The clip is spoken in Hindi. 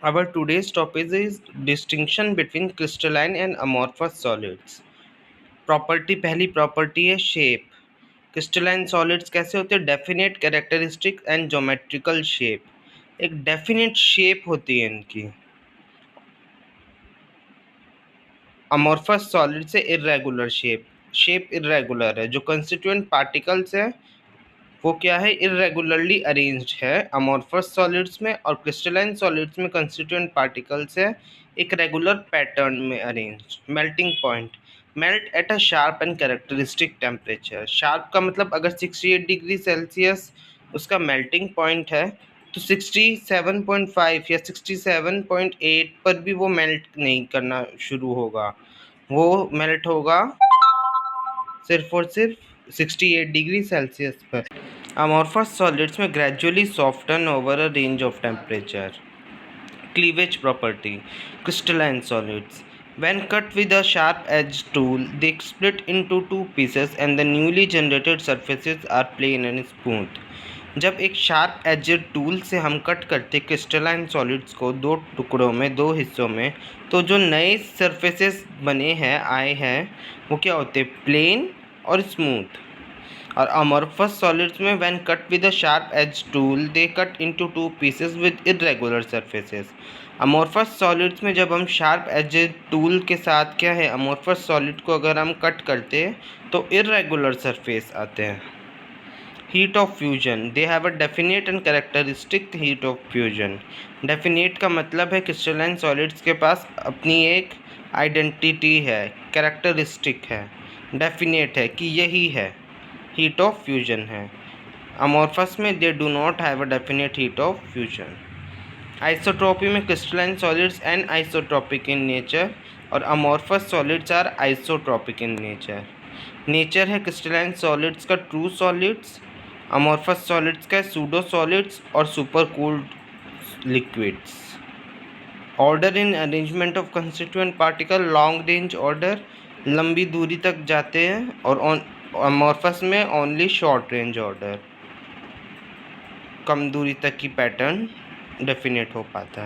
Our today's topic is distinction between crystalline and amorphous solids. Property पहली प्रॉपर्टी है शेप। क्रिस्टलाइन सॉलिड्स कैसे होते हैं? Definite characteristic and geometrical shape. एक डेफिनेट शेप होती है इनकी। अमॉर्फस सॉलिड से इर्रेगुलर शेप। शेप इर्रेगुलर है। जो कंस्टिट्यूएंट पार्टिकल्स है वो क्या है? इर्रेगुलरली अरेंज्ड है अमॉर्फस सॉलिड्स में, और क्रिस्टलाइन सॉलिड्स में कंस्टिट्यूएंट पार्टिकल्स है एक रेगुलर पैटर्न में arranged. Melting point, melt at a sharp and characteristic temperature. Sharp का मतलब अगर 68 डिग्री सेल्सियस उसका मेल्टिंग पॉइंट है तो 67.5 या 67.8 पर भी वो मेल्ट नहीं करना शुरू होगा, वो मेल्ट होगा सिर्फ और सिर्फ 68 डिग्री सेल्सियस पर। अमॉर्फस सॉलिड्स में gradually soften over a range of temperature. Cleavage property. Crystalline solids, when cut with a sharp edged tool, they split into two pieces and the newly generated surfaces are plain and smooth. जब एक शार्प एजेड टूल से हम कट करते क्रिस्टलाइन सॉलिड्स को दो टुकड़ों में, दो हिस्सों में, तो जो नए सरफेसेस बने हैं, आए हैं, वो क्या होते हैं? प्लेन और स्मूथ। और amorphous solids में when cut with a sharp edge tool they cut into two pieces with irregular surfaces. amorphous solids में जब हम sharp edge tool के साथ क्या है, amorphous solid को अगर हम कट करते हैं तो irregular surface आते हैं। heat of fusion, they have a definite and characteristic heat of fusion. definite का मतलब है crystalline solids के पास अपनी एक आइडेंटिटी है, कैरेक्टरिस्टिक है, डेफिनेट है कि यही है, हीट ऑफ फ्यूजन है। अमॉर्फस में they do not have a definite heat of fusion. Isotropy में crystalline solids and isotropic in nature और amorphous solids are isotropic in nature. Nature है क्रिस्टलाइन सॉलिड्स का ट्रू सॉलिड्स, अमॉर्फस सॉलिड्स का सूडो सॉलिड्स और supercooled liquids. Order in arrangement of constituent particle, long range order, लंबी दूरी तक जाते हैं, और अमॉर्फस में ओनली शॉर्ट रेंज ऑर्डर, कम दूरी तक की पैटर्न डेफिनेट हो पाता है।